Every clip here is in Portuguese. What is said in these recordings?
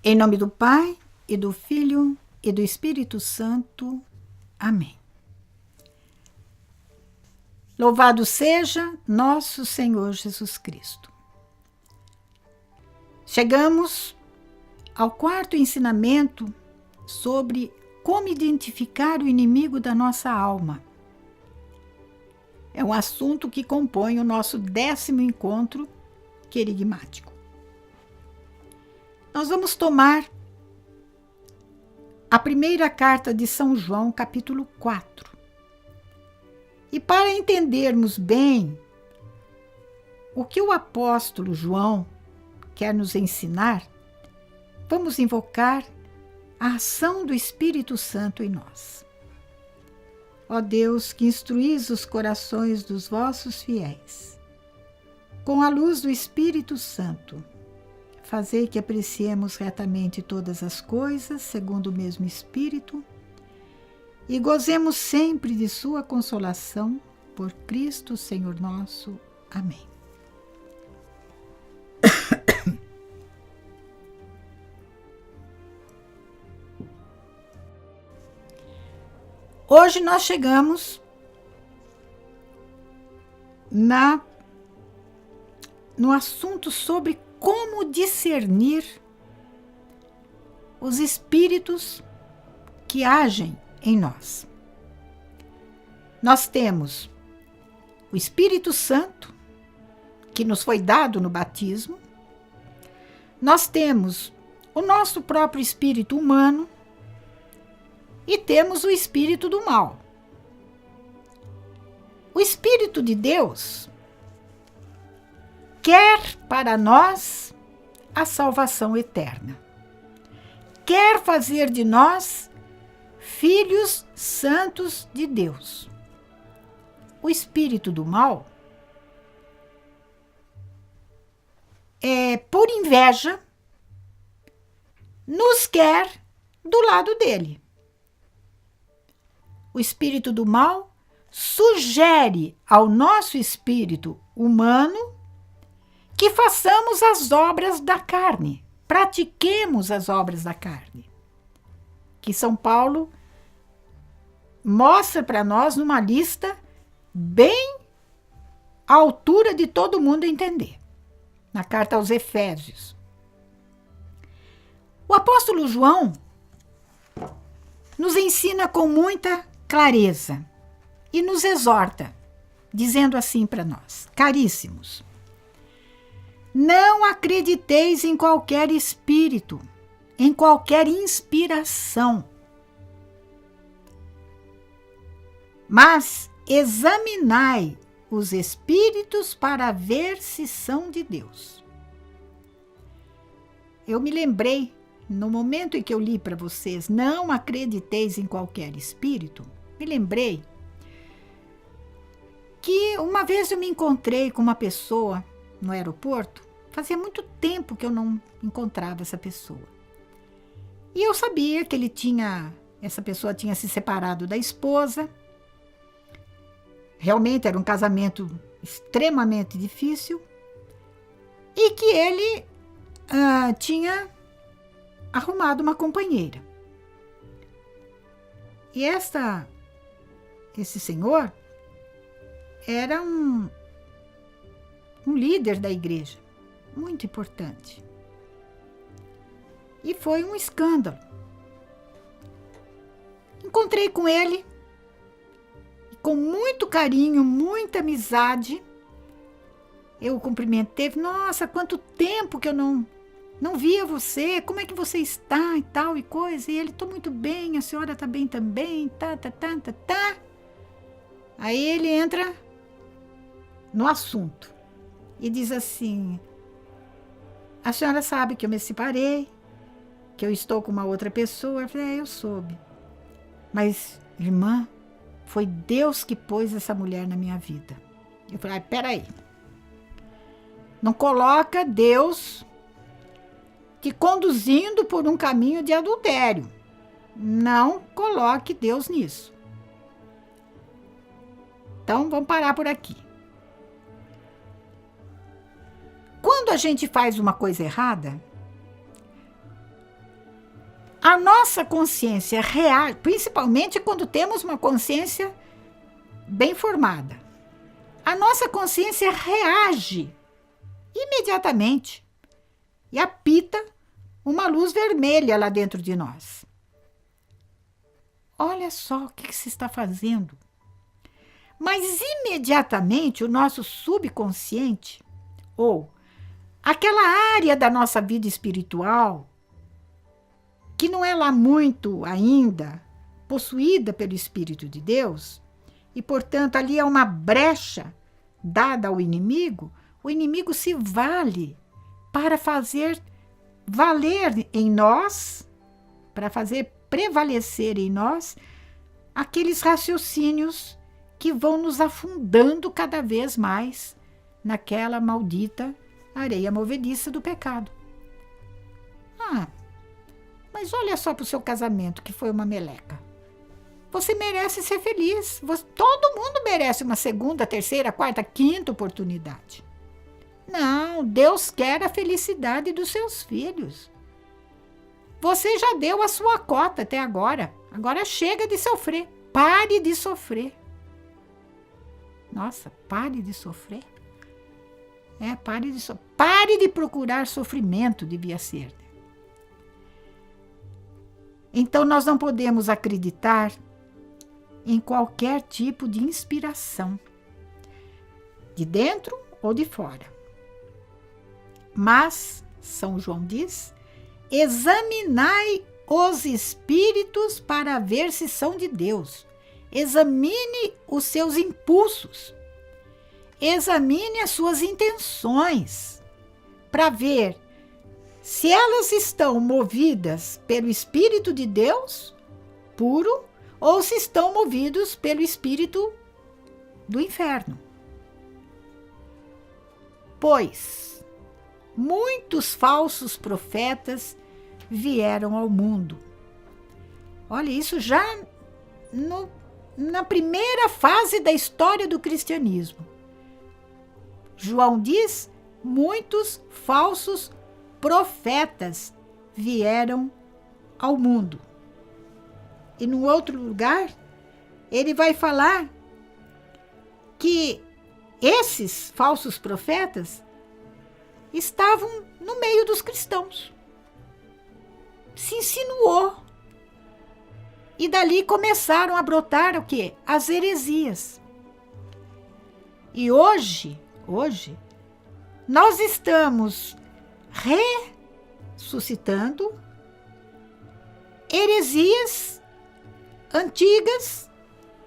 Em nome do Pai, e do Filho, e do Espírito Santo. Amém. Louvado seja nosso Senhor Jesus Cristo. Chegamos ao quarto ensinamento sobre como identificar o inimigo da nossa alma. É um assunto que compõe o nosso 10º encontro querigmático. Nós vamos tomar a primeira carta de São João, capítulo 4. E para entendermos bem o que o apóstolo João quer nos ensinar, vamos invocar a ação do Espírito Santo em nós. Ó Deus, que instruís os corações dos vossos fiéis, com a luz do Espírito Santo, fazei que apreciemos retamente todas as coisas, segundo o mesmo Espírito, e gozemos sempre de sua consolação, por Cristo Senhor nosso. Amém. Hoje nós chegamos no assunto sobre como discernir os espíritos que agem em nós. Nós temos o Espírito Santo, que nos foi dado no batismo. Nós temos o nosso próprio espírito humano e temos o espírito do mal. O Espírito de Deus quer para nós a salvação eterna. Quer fazer de nós filhos santos de Deus. O espírito do mal, por inveja, nos quer do lado dele. O espírito do mal sugere ao nosso espírito humano que façamos as obras da carne, pratiquemos as obras da carne, que São Paulo mostra para nós numa lista bem à altura de todo mundo entender, na carta aos Efésios. O apóstolo João nos ensina com muita clareza e nos exorta, dizendo assim para nós: caríssimos, não acrediteis em qualquer espírito, em qualquer inspiração, mas examinai os espíritos para ver se são de Deus. Eu me lembrei, no momento em que eu li para vocês, não acrediteis em qualquer espírito, me lembrei que uma vez eu me encontrei com uma pessoa no aeroporto. Fazia muito tempo que eu não encontrava essa pessoa. E eu sabia que essa pessoa tinha se separado da esposa. Realmente era um casamento extremamente difícil. E que ele tinha arrumado uma companheira. E esse senhor era um líder da igreja, muito importante. E foi um escândalo. Encontrei com ele, e com muito carinho, muita amizade, eu o cumprimentei. Nossa, quanto tempo que eu não via você, como é que você está e tal e coisa. E ele: tô muito bem, a senhora tá bem também, tá. Aí ele entra no assunto e diz assim: a senhora sabe que eu me separei, que eu estou com uma outra pessoa. Eu falei: eu soube. Mas, irmã, foi Deus que pôs essa mulher na minha vida. Eu falei: peraí. Não coloca Deus te conduzindo por um caminho de adultério. Não coloque Deus nisso. Então, vamos parar por aqui. Quando a gente faz uma coisa errada, a nossa consciência reage, principalmente quando temos uma consciência bem formada. A nossa consciência reage imediatamente e apita uma luz vermelha lá dentro de nós. Olha só o que se está fazendo. Mas imediatamente o nosso subconsciente, ou aquela área da nossa vida espiritual, que não é lá muito ainda possuída pelo Espírito de Deus, e portanto ali é uma brecha dada ao inimigo, o inimigo se vale para fazer valer em nós, para fazer prevalecer em nós aqueles raciocínios que vão nos afundando cada vez mais naquela maldita areia movediça do pecado. Mas olha só para o seu casamento, que foi uma meleca. Você merece ser feliz. Todo mundo merece uma segunda, terceira, quarta, quinta oportunidade. Não, Deus quer a felicidade dos seus filhos. Você já deu a sua cota até agora. Agora chega de sofrer. Pare de sofrer. Nossa, pare de sofrer. Pare de procurar sofrimento, devia ser. Então, nós não podemos acreditar em qualquer tipo de inspiração, de dentro ou de fora. Mas, São João diz, examinai os espíritos para ver se são de Deus. Examine os seus impulsos. Examine as suas intenções para ver se elas estão movidas pelo Espírito de Deus puro ou se estão movidos pelo espírito do inferno. Pois muitos falsos profetas vieram ao mundo. Olha, isso já na primeira fase da história do cristianismo. João diz, muitos falsos profetas vieram ao mundo. E num outro lugar, ele vai falar que esses falsos profetas estavam no meio dos cristãos. Se insinuou. E dali começaram a brotar o quê? As heresias. E hoje, nós estamos ressuscitando heresias antigas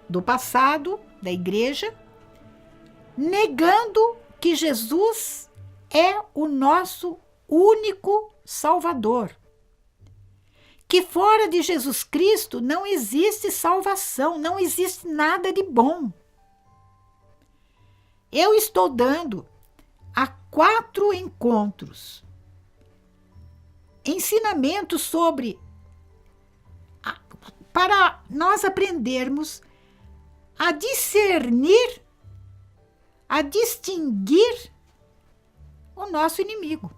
do passado da igreja, negando que Jesus é o nosso único Salvador. Que fora de Jesus Cristo não existe salvação, não existe nada de bom. Eu estou dando há 4 encontros ensinamentos sobre para nós aprendermos a discernir, a distinguir o nosso inimigo.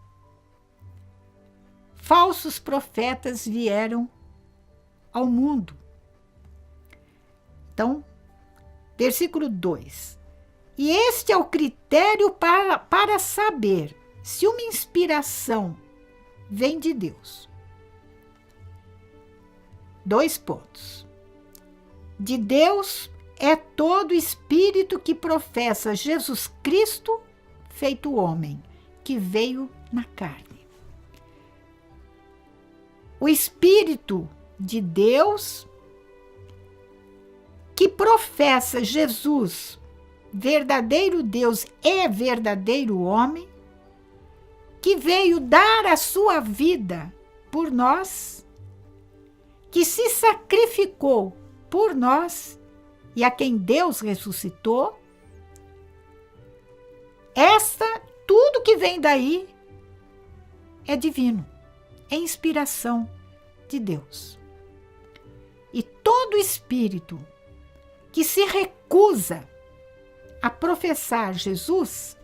Falsos profetas vieram ao mundo. Então, versículo 2. E este é o critério para saber se uma inspiração vem de Deus. 2 pontos. De Deus é todo espírito que professa Jesus Cristo feito homem, que veio na carne. O Espírito de Deus que professa Jesus, verdadeiro Deus e verdadeiro homem, que veio dar a sua vida por nós, que se sacrificou por nós e a quem Deus ressuscitou. Tudo que vem daí é divino, é inspiração de Deus. E todo espírito que se recusa a professar Jesus,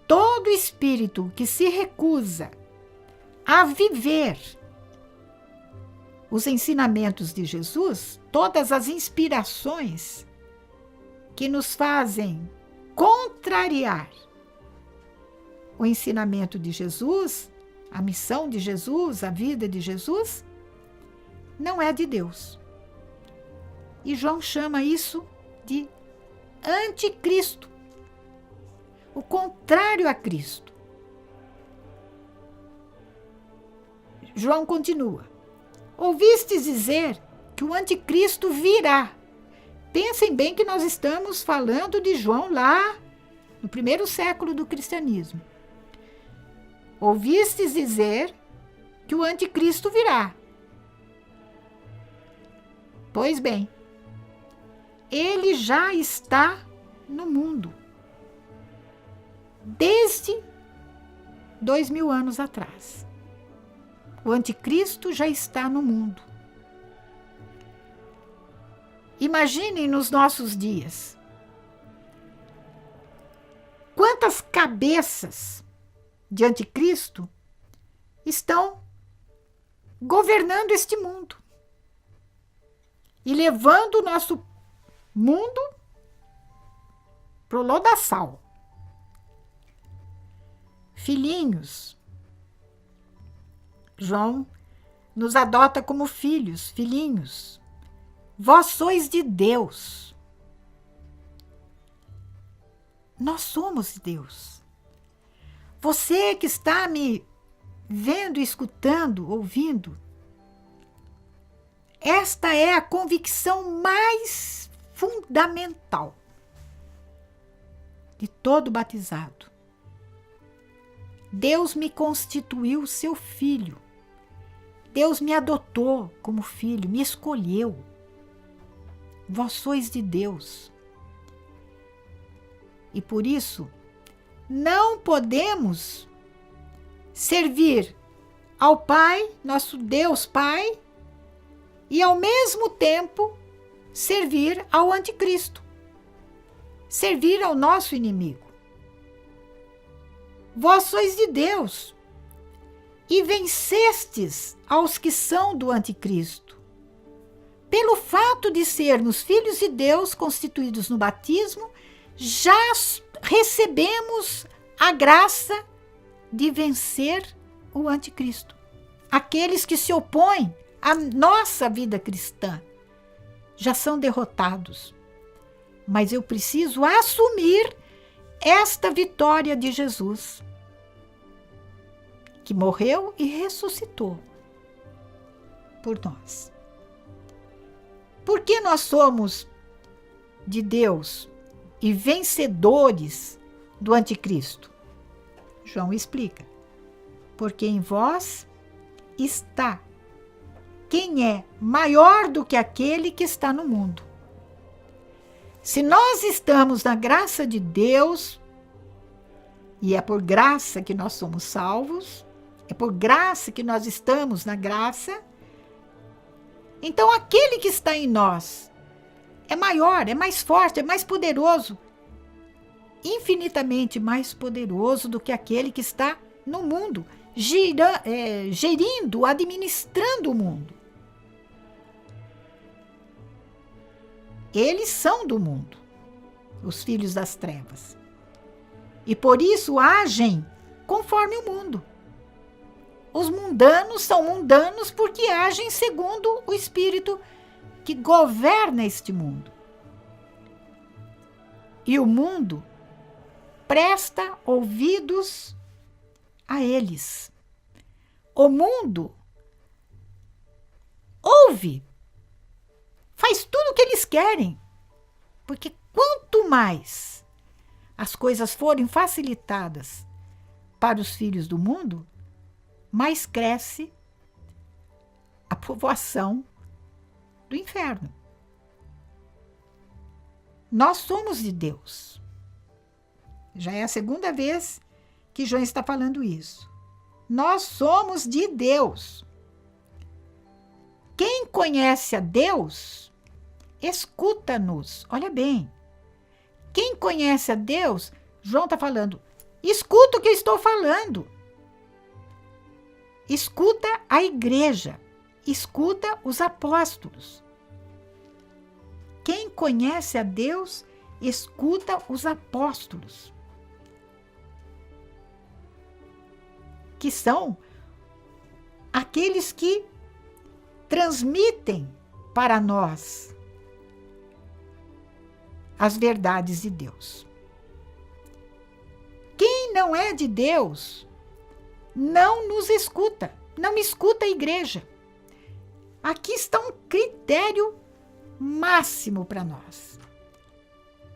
todo espírito que se recusa a viver os ensinamentos de Jesus, todas as inspirações que nos fazem contrariar o ensinamento de Jesus, a missão de Jesus, a vida de Jesus, não é de Deus. E João chama isso de anticristo, o contrário a Cristo. João continua: ouvistes dizer que o anticristo virá. Pensem bem que nós estamos falando de João lá no primeiro século do cristianismo. Ouvistes dizer que o anticristo virá. Pois bem, ele já está no mundo desde 2000 anos atrás. O anticristo já está no mundo. Imaginem nos nossos dias quantas cabeças de anticristo estão governando este mundo e levando o nosso mundo para o lodaçal. Filhinhos, João nos adota como filhos, filhinhos. Vós sois de Deus. Nós somos de Deus. Você que está me vendo, escutando, ouvindo, esta é a convicção mais fundamental de todo batizado. Deus me constituiu seu filho. Deus me adotou como filho, me escolheu. Vós sois de Deus. E por isso, não podemos servir ao Pai, nosso Deus Pai, e ao mesmo tempo servir ao anticristo, servir ao nosso inimigo. Vós sois de Deus e vencestes aos que são do anticristo. Pelo fato de sermos filhos de Deus constituídos no batismo, já recebemos a graça de vencer o anticristo. Aqueles que se opõem à nossa vida cristã já são derrotados. Mas eu preciso assumir esta vitória de Jesus, que morreu e ressuscitou por nós. Porque nós somos de Deus e vencedores do anticristo? João explica. Porque em vós está quem é maior do que aquele que está no mundo. Se nós estamos na graça de Deus, e é por graça que nós somos salvos, é por graça que nós estamos na graça, então aquele que está em nós é maior, é mais forte, é mais poderoso, infinitamente mais poderoso do que aquele que está no mundo, gerindo, administrando o mundo. Eles são do mundo, os filhos das trevas. E por isso agem conforme o mundo. Os mundanos são mundanos porque agem segundo o Espírito que governa este mundo. E o mundo presta ouvidos a eles. O mundo ouve, faz tudo o que eles querem, porque quanto mais as coisas forem facilitadas para os filhos do mundo, mais cresce a povoação do inferno. Nós somos de Deus. Já é a segunda vez que João está falando isso. Nós somos de Deus. Quem conhece a Deus, escuta-nos. Olha bem. Quem conhece a Deus, João está falando, escuta o que eu estou falando. Escuta a igreja. escuta os apóstolos. Quem conhece a Deus, escuta os apóstolos, que são aqueles que transmitem para nós as verdades de Deus. Quem não é de Deus não nos escuta, não escuta a igreja. Aqui está um critério máximo para nós.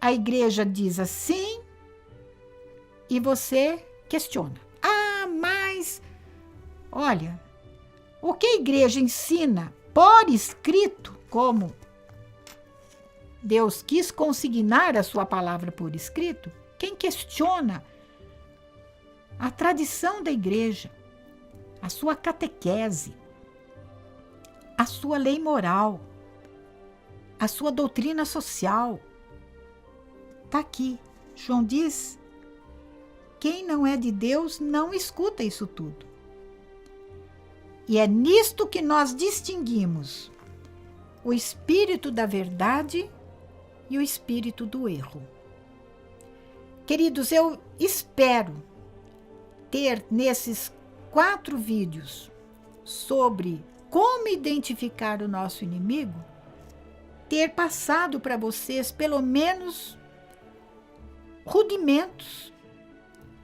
A igreja diz assim e você questiona. Mas, olha, o que a igreja ensina por escrito, como Deus quis consignar a sua palavra por escrito, quem questiona a tradição da igreja, a sua catequese, a sua lei moral, a sua doutrina social, está aqui. João diz, quem não é de Deus não escuta isso tudo. E é nisto que nós distinguimos o espírito da verdade e o espírito do erro. Queridos, eu espero ter nesses 4 vídeos sobre como identificar o nosso inimigo, ter passado para vocês pelo menos rudimentos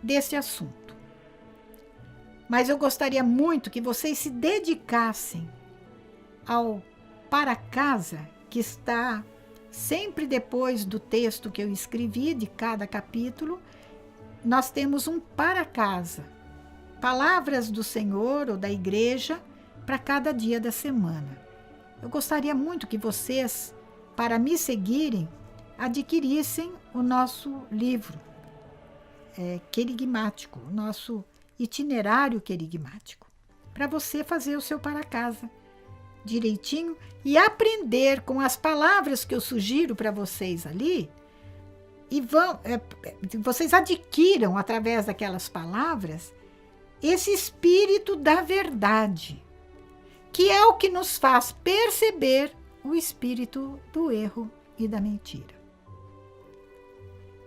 desse assunto. Mas eu gostaria muito que vocês se dedicassem ao para casa, que está sempre depois do texto que eu escrevi de cada capítulo. Nós temos um para casa, palavras do Senhor ou da igreja para cada dia da semana. Eu gostaria muito que vocês, para me seguirem, adquirissem o nosso livro querigmático, o nosso itinerário querigmático, para você fazer o seu para casa direitinho e aprender com as palavras que eu sugiro para vocês ali, e vocês adquiram através daquelas palavras esse espírito da verdade, que é o que nos faz perceber o espírito do erro e da mentira.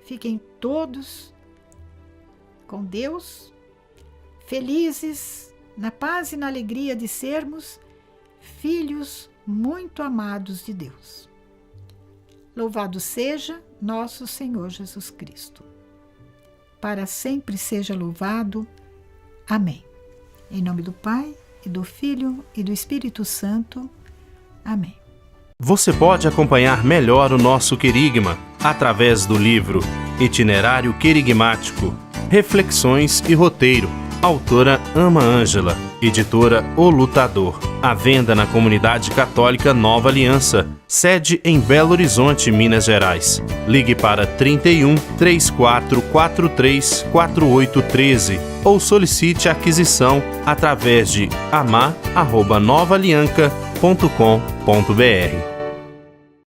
Fiquem todos com Deus, felizes, na paz e na alegria de sermos filhos muito amados de Deus. Louvado seja nosso Senhor Jesus Cristo. Para sempre seja louvado. Amém. Em nome do Pai, e do Filho, e do Espírito Santo. Amém. Você pode acompanhar melhor o nosso querigma através do livro Itinerário Querigmático, Reflexões e Roteiro, autora Ama Ângela, editora O Lutador. À venda na Comunidade Católica Nova Aliança, sede em Belo Horizonte, Minas Gerais. Ligue para 31 3443 4813 ou solicite a aquisição através de amar@novaalianca.com.br.